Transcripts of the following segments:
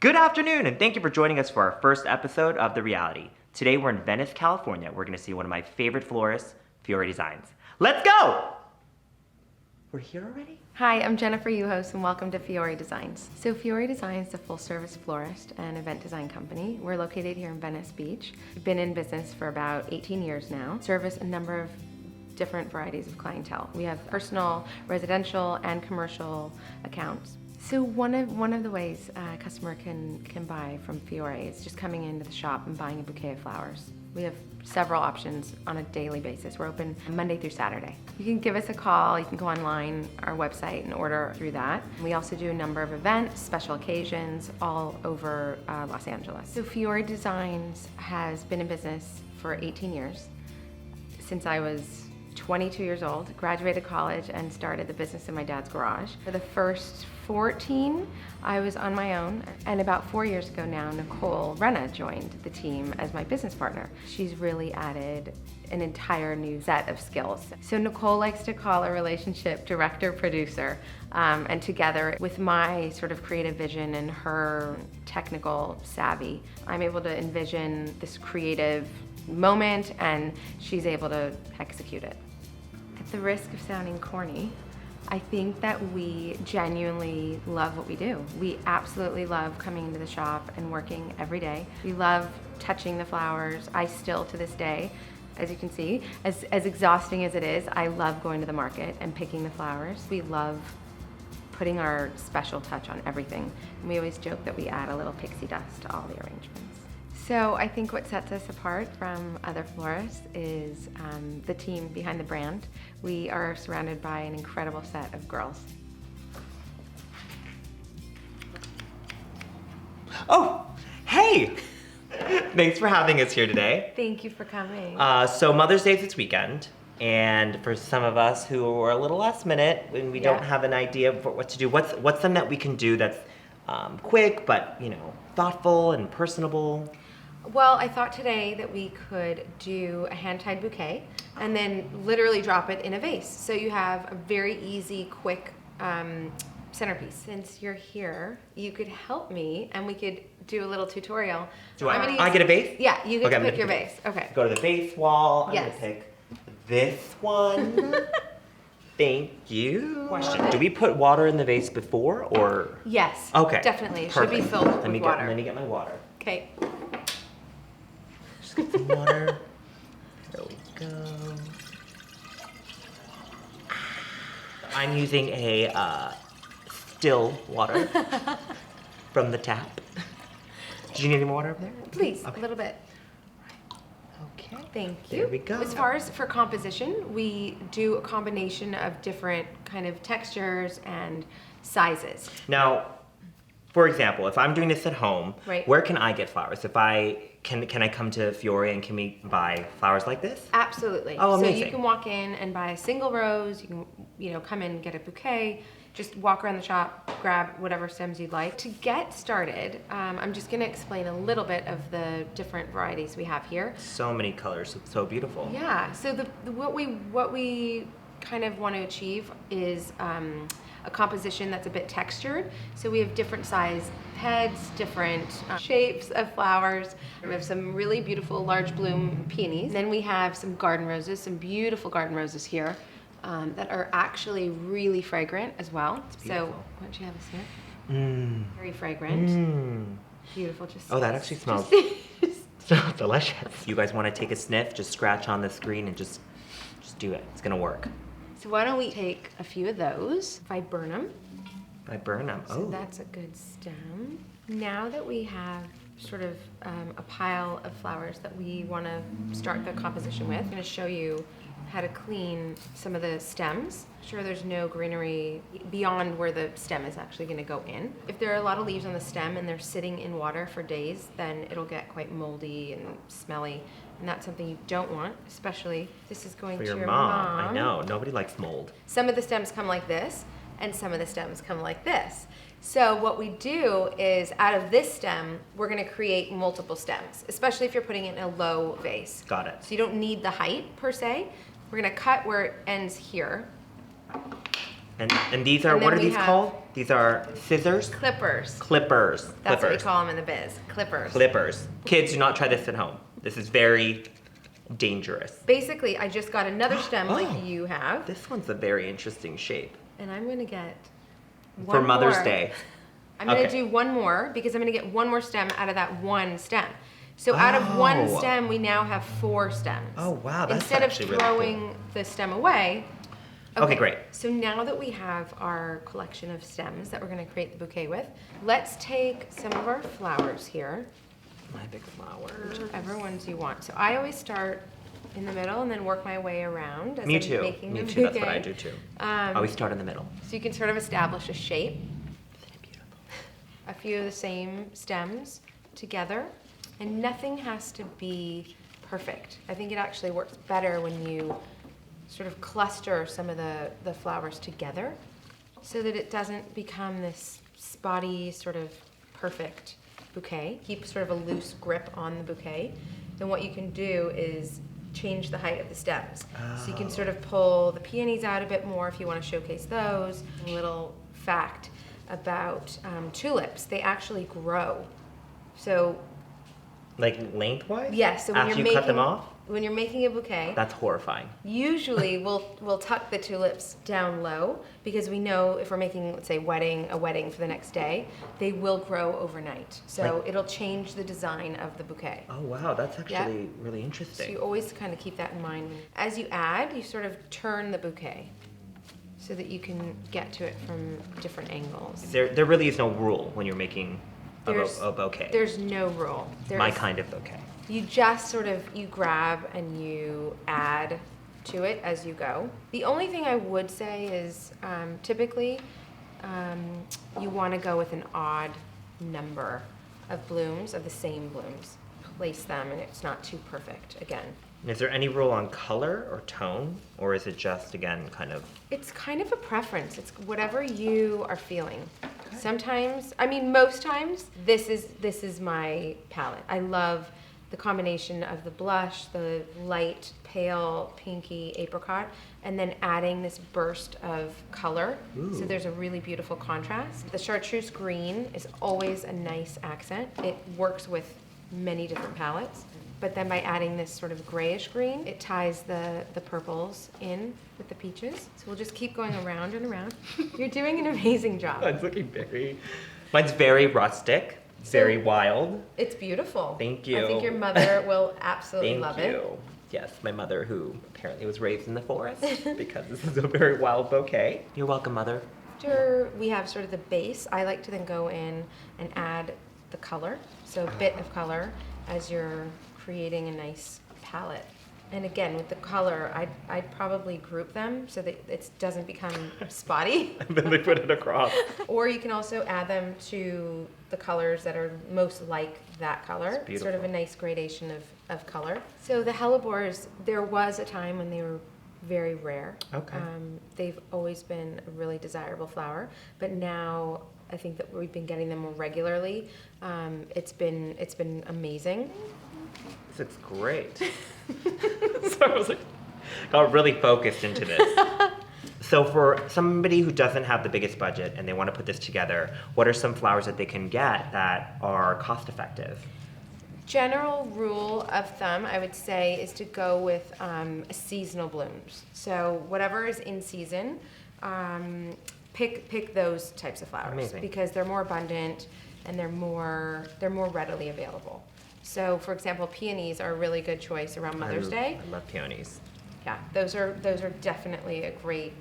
Good afternoon, and thank you for joining us for our first episode of The Rheeality. Today we're in Venice, California. We're going to see one of my favorite florists, Fiore Designs. Let's go! We're here already? Hi, I'm Jennifer Uhos, and welcome to Fiore Designs. So Fiore Designs is a full-service florist and event design company. We're located here in Venice Beach. We've been in business for about 18 years now. Service a number of different varieties of clientele. We have personal, residential, and commercial accounts. So one of the ways a customer can buy from Fiore is just coming into the shop and buying a bouquet of flowers. We have several options on a daily basis. We're open Monday through Saturday. You can give us a call, you can go online, our website, and order through that. We also do a number of events, special occasions, all over Los Angeles. So Fiore Designs has been in business for 18 years, since I was 22 years old, graduated college, and started the business in my dad's garage. For the first 14, I was on my own, and about 4 years ago now, Nicole joined the team as my business partner. She's really added an entire new set of skills. So Nicole likes to call a relationship director-producer, and together with my sort of creative vision and her technical savvy, I'm able to envision this creative moment, and she's able to execute it. At the risk of sounding corny, I think that we genuinely love what we do. We absolutely love coming into the shop and working every day. We love touching the flowers. I still, to this day, as you can see, as exhausting as it is, I love going to the market and picking the flowers. We love putting our special touch on everything. And we always joke that we add a little pixie dust to all the arrangements. So I think what sets us apart from other florists is the team behind the brand. We are surrounded by an incredible set of girls. Oh, hey! Thanks for having us here today. Thank you for coming. So Mother's Day is this weekend, and for some of us who are a little last minute, when we don't have an idea of what to do, what's something that we can do that's quick but thoughtful and personable? Well, I thought today that we could do a hand-tied bouquet and then literally drop it in a vase. So you have a very easy, quick centerpiece. Since you're here, you could help me and we could do a little tutorial. I get a vase? Yeah, you get to pick your vase. Okay. Go to the vase wall. I'm Yes. gonna pick this one. Thank you. Question: do we put water in the vase before or? Yes. Okay. Definitely. It Perfect. should be filled with water. Let me get my water. Okay. Just get some water. There we go. I'm using a still water from the tap. Do you need any more water over there? Please, Okay. a little bit. Okay. Thank you. There we go. As far as for composition, we do a combination of different kind of textures and sizes. Now, for example, if I'm doing this at home, Right. where can I get flowers? If I can I come to Fiore and can we buy flowers like this? Absolutely. Oh, amazing. So you can walk in and buy a single rose. You can, come in and get a bouquet. Just walk around the shop, grab whatever stems you'd like. To get started, I'm just going to explain a little bit of the different varieties we have here. So many colors, it's so beautiful. Yeah. So what we kind of want to achieve is a composition that's a bit textured. So we have different size heads, different shapes of flowers. We have some really beautiful large bloom peonies. Then we have some garden roses, some beautiful garden roses here that are actually really fragrant as well. So why don't you have a sniff? Very fragrant. Beautiful. Just Oh, that actually smells so delicious. You guys want to take a sniff? Just scratch on the screen and just do it. It's gonna work. So why don't we take a few of those, viburnum. Viburnum. So that's a good stem. Now that we have sort of a pile of flowers that we want to start the composition with, I'm going to show you how to clean some of the stems. Sure, there's no greenery beyond where the stem is actually going to go in. If there are a lot of leaves on the stem and they're sitting in water for days, then it'll get quite moldy and smelly. And that's something you don't want, especially this is going for to your mom. I know, nobody likes mold. Some of the stems come like this, and some of the stems come like this. So what we do is, out of this stem, we're gonna create multiple stems, especially if you're putting it in a low vase. Got it. So you don't need the height, per se. We're gonna cut where it ends here. And these are, And what then are we these have- called? These are scissors? Clippers. Clippers. That's what we Clippers. call them in the biz. Clippers. Clippers. Kids, do not try this at home. This is very dangerous. Basically, I just got another stem Oh. like you have. This one's a very interesting shape. And I'm going to get For one Mother's more. Day. I'm going to Okay. do one more because I'm going to get one more stem out of that one stem. So out of one Oh. stem, we now have 4 stems. Oh, wow, that's Instead actually of really cool. throwing the stem away. Okay, great. So now that we have our collection of stems that we're going to create the bouquet with, let's take some of our flowers here, My big flower. whichever ones you want. So I always start in the middle and then work my way around as Me I'm too. making Me the too. That's what bouquet. I do too. I always start in the middle. So you can sort of establish a shape, Isn't it beautiful? a few of the same stems together, and nothing has to be perfect. I think it actually works better when you sort of cluster some of the flowers together so that it doesn't become this spotty sort of perfect bouquet. Keep sort of a loose grip on the bouquet. Then what you can do is change the height of the stems. So you can sort of pull the peonies out a bit more if you want to showcase those. A little fact about tulips, they actually grow. So Like lengthwise? yes, so when After you're you making cut them off? when you're making a bouquet, That's horrifying. usually we'll tuck the tulips down low because we know if we're making, let's say, a wedding for the next day, they will grow overnight. So Like- it'll change the design of the bouquet. Oh wow, that's actually really So interesting. you always kind of keep that in mind. As you add, you sort of turn the bouquet so that you can get to it from different angles. There really is no rule when you're making There's- a bouquet. There's no rule. My There's- kind of bouquet. You just sort of, you grab and you add to it as you go. The only thing I would say is typically you want to go with an odd number of blooms, of the same blooms. Place them and it's not too perfect again. Is there any rule on color or tone, or is it just, again, kind of... It's kind of a preference. It's whatever you are feeling. Sometimes, I mean, most times, this is my palette. I love the combination of the blush, the light, pale, pinky apricot, and then adding this burst of color. Ooh. So there's a really beautiful contrast. The chartreuse green is always a nice accent. It works with many different palettes. But then by adding this sort of grayish green, it ties the purples in with the peaches. So we'll just keep going around and around. You're doing an amazing job. It's looking very... Mine's very rustic, very wild. It's beautiful. Thank you. I think your mother will absolutely Thank love you. it. Yes, my mother, who apparently was raised in the forest, because this is a very wild bouquet. You're welcome, Mother. After we have sort of the base, I like to then go in and add the color. So a bit of color as you're creating a nice palette. And again, with the color, I'd probably group them so that it doesn't become spotty. And then they put it across. Or you can also add them to the colors that are most like that color. It's beautiful. Sort of a nice gradation of color. So the hellebores, there was a time when they were very rare. Okay. They've always been a really desirable flower, but now I think that we've been getting them more regularly. It's been amazing. This looks great. So I was like, got really focused into this. So for somebody who doesn't have the biggest budget and they want to put this together, what are some flowers that they can get that are cost effective? General rule of thumb, I would say, is to go with seasonal blooms. So whatever is in season, pick those types of flowers. Amazing. Because they're more abundant and they're more readily available. So, for example, peonies are a really good choice around Mother's Day. I love peonies. Yeah, those are definitely a great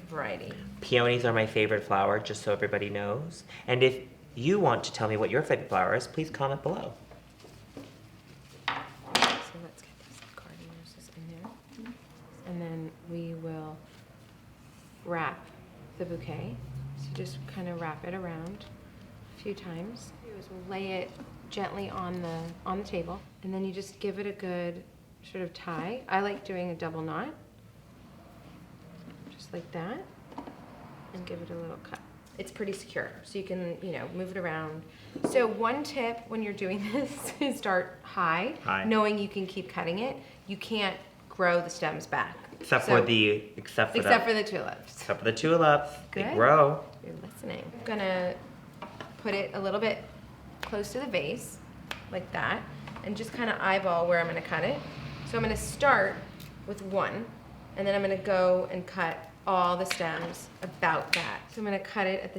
variety. Peonies are my favorite flower, just so everybody knows. And if you want to tell me what your favorite flower is, please comment below. So let's get these garden roses in there. And then we will wrap the bouquet. So just kind of wrap it around a few times. What we'll do is we'll lay it gently on the table, and then you just give it a good sort of tie. I like doing a double knot, just like that, and give it a little cut. It's pretty secure, so you can, move it around. So one tip when you're doing this is start high, High. knowing you can keep cutting it. You can't grow the stems back. Except for the tulips. Except for the tulips. Good. They grow. You're listening. I'm gonna put it a little bit close to the vase, like that, and just kind of eyeball where I'm gonna cut it. So I'm gonna start with one, and then I'm gonna go and cut all the stems about that. So I'm gonna cut it at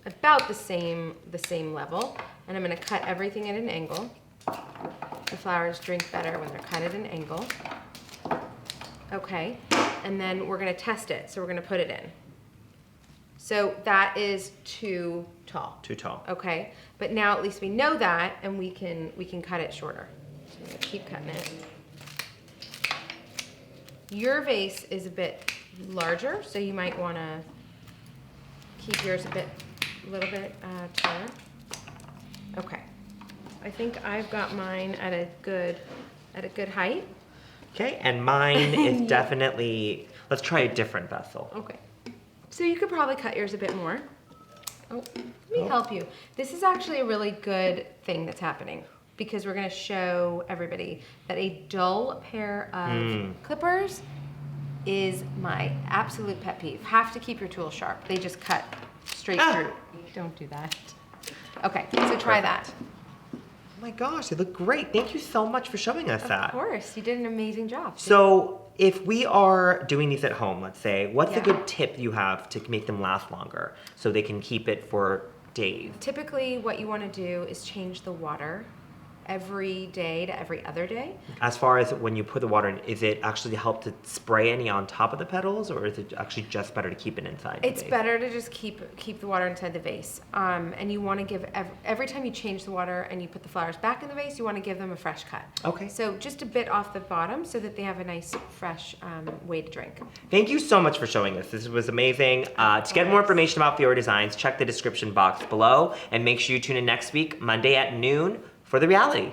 about the same level, and I'm gonna cut everything at an angle. The flowers drink better when they're cut at an angle. Okay, and then we're gonna test it. So we're gonna put it in. So that is too tall. Too tall. Okay, but now at least we know that, and we can cut it shorter. So I'm gonna keep cutting it. Your vase is a bit larger, so you might wanna keep yours a little bit taller. Okay, I think I've got mine at a good height. Okay, and mine is definitely, let's try a different vessel. Okay. So you could probably cut yours a bit more. Oh, let me help you. This is actually a really good thing that's happening because we're gonna show everybody that a dull pair of clippers is my absolute pet peeve. Have to keep your tools sharp. They just cut straight through. Don't do that. Okay, so try that. Oh my gosh, they look great. Thank you so much for showing us that. Of course, you did an amazing job. So if we are doing these at home, let's say, what's a good tip you have to make them last longer so they can keep it for days? Typically what you want to do is change the water every day to every other day. As far as when you put the water in, is it actually help to spray any on top of the petals, or is it actually just better to keep it inside the It's vase? better to just keep the water inside the vase. And you want to give, every time you change the water and you put the flowers back in the vase, you want to give them a fresh cut. Okay. So just a bit off the bottom so that they have a nice, fresh way to drink. Thank you so much for showing us. This was amazing. To get more information about Fiori Designs, check the description box below, and make sure you tune in next week, Monday at noon, for the Rheeality.